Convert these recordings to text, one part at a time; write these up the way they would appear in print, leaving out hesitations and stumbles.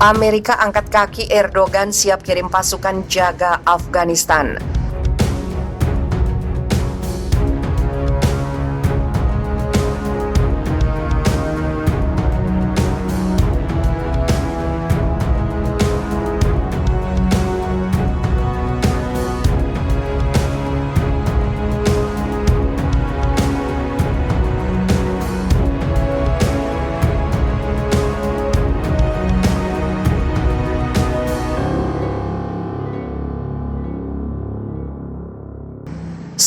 Amerika angkat kaki, Erdogan siap kirim pasukan jaga Afghanistan.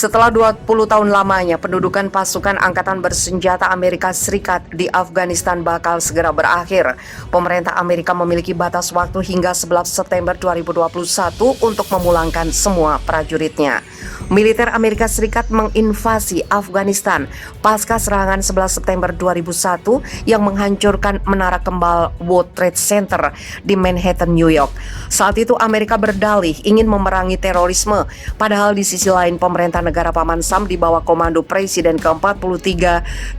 Setelah 20 tahun lamanya, pendudukan pasukan angkatan bersenjata Amerika Serikat di Afghanistan bakal segera berakhir. Pemerintah Amerika memiliki batas waktu hingga 11 September 2021 untuk memulangkan semua prajuritnya. Militer Amerika Serikat menginvasi Afghanistan pasca serangan 11 September 2001 yang menghancurkan menara kembal World Trade Center di Manhattan, New York. Saat itu Amerika berdalih ingin memerangi terorisme, padahal di sisi lain pemerintah negara Paman Sam di bawah komando Presiden ke-43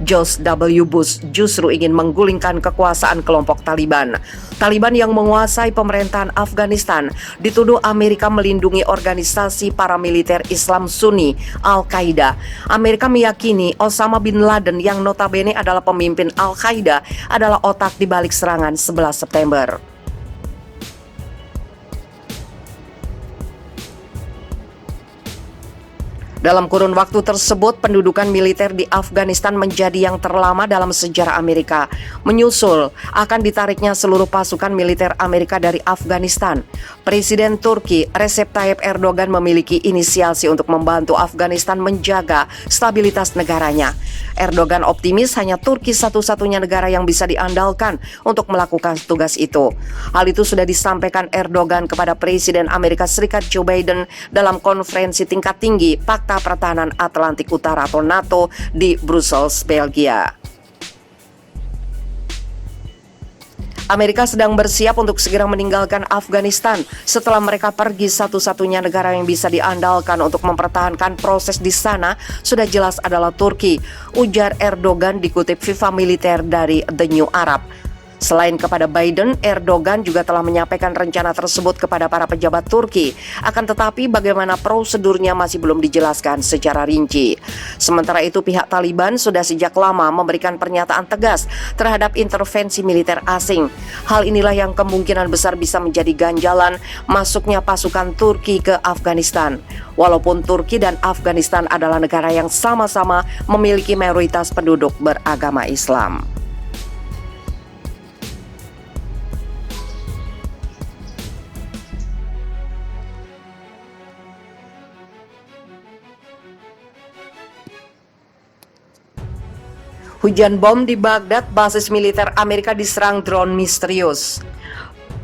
George W. Bush justru ingin menggulingkan kekuasaan kelompok Taliban. Taliban yang menguasai pemerintahan Afghanistan dituduh Amerika melindungi organisasi paramiliter Islam Sunni Al-Qaeda. Amerika meyakini Osama bin Laden yang notabene adalah pemimpin Al-Qaeda adalah otak di balik serangan 11 September. Dalam kurun waktu tersebut, pendudukan militer di Afghanistan menjadi yang terlama dalam sejarah Amerika. Menyusul akan ditariknya seluruh pasukan militer Amerika dari Afghanistan, Presiden Turki Recep Tayyip Erdogan memiliki inisiasi untuk membantu Afghanistan menjaga stabilitas negaranya. Erdogan optimis hanya Turki satu-satunya negara yang bisa diandalkan untuk melakukan tugas itu. Hal itu sudah disampaikan Erdogan kepada Presiden Amerika Serikat Joe Biden dalam konferensi tingkat tinggi Pakta Pertahanan Atlantik Utara atau NATO di Brussels, Belgia. Amerika sedang bersiap untuk segera meninggalkan Afghanistan setelah mereka pergi. Satu-satunya negara yang bisa diandalkan untuk mempertahankan proses di sana sudah jelas adalah Turki, ujar Erdogan dikutip FIFA Militer dari The New Arab. Selain kepada Biden, Erdogan juga telah menyampaikan rencana tersebut kepada para pejabat Turki. Akan tetapi bagaimana prosedurnya masih belum dijelaskan secara rinci. Sementara itu pihak Taliban sudah sejak lama memberikan pernyataan tegas terhadap intervensi militer asing. Hal inilah yang kemungkinan besar bisa menjadi ganjalan masuknya pasukan Turki ke Afghanistan. Walaupun Turki dan Afghanistan adalah negara yang sama-sama memiliki mayoritas penduduk beragama Islam. Hujan bom di Baghdad, basis militer Amerika diserang drone misterius.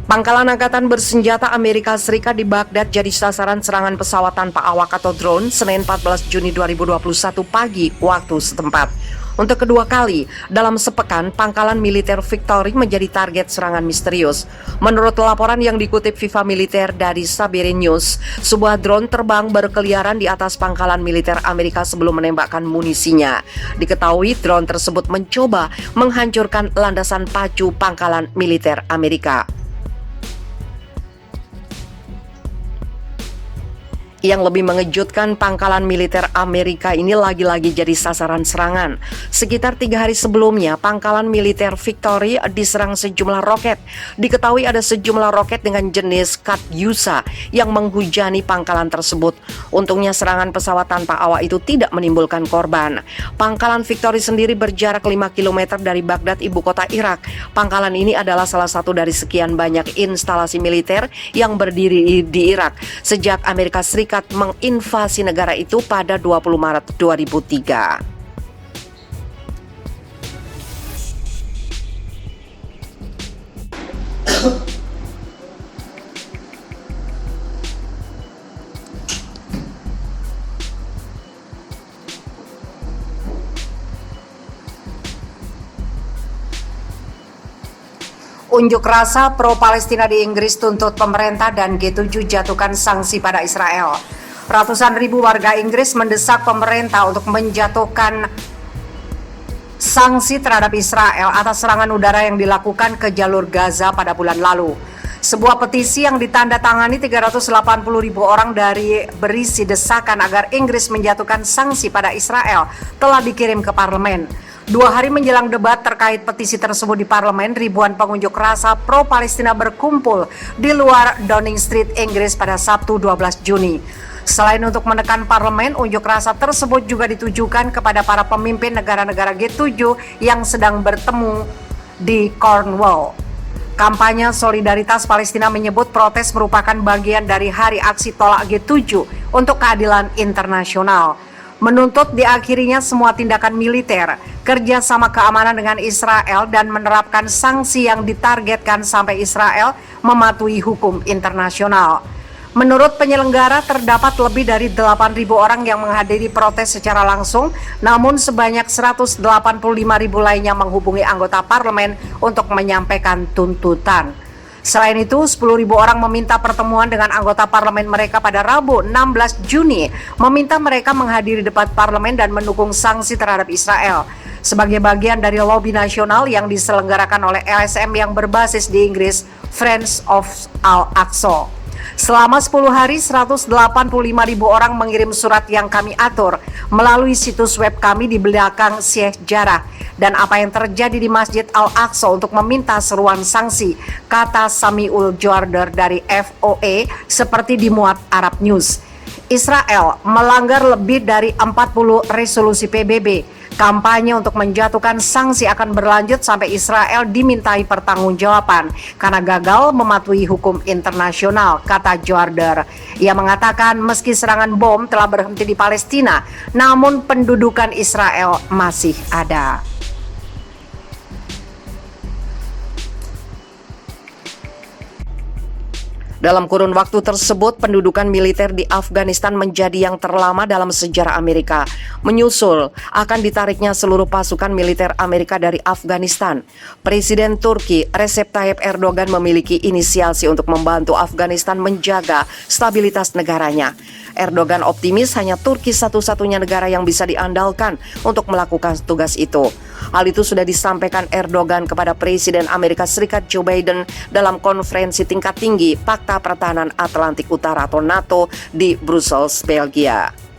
Pangkalan angkatan bersenjata Amerika Serikat di Baghdad jadi sasaran serangan pesawat tanpa awak atau drone Senin 14 Juni 2021 pagi waktu setempat. Untuk kedua kali dalam sepekan, pangkalan militer Victory menjadi target serangan misterius. Menurut laporan yang dikutip FIFA Militer dari Sabiri News, sebuah drone terbang berkeliaran di atas pangkalan militer Amerika sebelum menembakkan munisinya. Diketahui drone tersebut mencoba menghancurkan landasan pacu pangkalan militer Amerika. Yang lebih mengejutkan, pangkalan militer Amerika ini lagi-lagi jadi sasaran serangan. Sekitar 3 hari sebelumnya, pangkalan militer Victory diserang sejumlah roket. Diketahui ada sejumlah roket dengan jenis Katyusha yang menghujani pangkalan tersebut. Untungnya serangan pesawat tanpa awak itu tidak menimbulkan korban. Pangkalan Victory sendiri berjarak 5 km dari Baghdad, ibu kota Irak. Pangkalan ini adalah salah satu dari sekian banyak instalasi militer yang berdiri di Irak sejak Amerika Serikat menginvasi negara itu pada 20 Maret 2003. Unjuk rasa pro-Palestina di Inggris tuntut pemerintah dan G7 jatuhkan sanksi pada Israel. Ratusan ribu warga Inggris mendesak pemerintah untuk menjatuhkan sanksi terhadap Israel atas serangan udara yang dilakukan ke jalur Gaza pada bulan lalu. Sebuah petisi yang ditandatangani 380.000 orang berisi desakan agar Inggris menjatuhkan sanksi pada Israel telah dikirim ke parlemen. 2 hari menjelang debat terkait petisi tersebut di parlemen, ribuan pengunjuk rasa pro-Palestina berkumpul di luar Downing Street, Inggris pada Sabtu 12 Juni. Selain untuk menekan parlemen, unjuk rasa tersebut juga ditujukan kepada para pemimpin negara-negara G7 yang sedang bertemu di Cornwall. Kampanye Solidaritas Palestina menyebut protes merupakan bagian dari hari aksi tolak G7 untuk keadilan internasional. Menuntut diakhirinya semua tindakan militer, kerjasama keamanan dengan Israel, dan menerapkan sanksi yang ditargetkan sampai Israel mematuhi hukum internasional. Menurut penyelenggara, terdapat lebih dari 8.000 orang yang menghadiri protes secara langsung, namun sebanyak 185.000 lainnya menghubungi anggota parlemen untuk menyampaikan tuntutan. Selain itu, 10.000 orang meminta pertemuan dengan anggota parlemen mereka pada Rabu 16 Juni, meminta mereka menghadiri debat parlemen dan mendukung sanksi terhadap Israel sebagai bagian dari lobi nasional yang diselenggarakan oleh LSM yang berbasis di Inggris, Friends of Al-Aqsa. Selama 10 hari, 185.000 orang mengirim surat yang kami atur melalui situs web kami di belakang Syekh Jarrah dan apa yang terjadi di Masjid Al-Aqsa untuk meminta seruan sanksi, kata Samiul Jorder dari FOA seperti dimuat Arab News. Israel melanggar lebih dari 40 resolusi PBB. Kampanye untuk menjatuhkan sanksi akan berlanjut sampai Israel dimintai pertanggungjawaban karena gagal mematuhi hukum internasional, kata Jorder. Ia mengatakan meski serangan bom telah berhenti di Palestina, namun pendudukan Israel masih ada. Dalam kurun waktu tersebut, pendudukan militer di Afghanistan menjadi yang terlama dalam sejarah Amerika, menyusul akan ditariknya seluruh pasukan militer Amerika dari Afghanistan. Presiden Turki Recep Tayyip Erdogan memiliki inisiasi untuk membantu Afghanistan menjaga stabilitas negaranya. Erdogan optimis hanya Turki satu-satunya negara yang bisa diandalkan untuk melakukan tugas itu. Hal itu sudah disampaikan Erdogan kepada Presiden Amerika Serikat Joe Biden dalam konferensi tingkat tinggi Pakta Pertahanan Atlantik Utara atau NATO di Brussels, Belgia.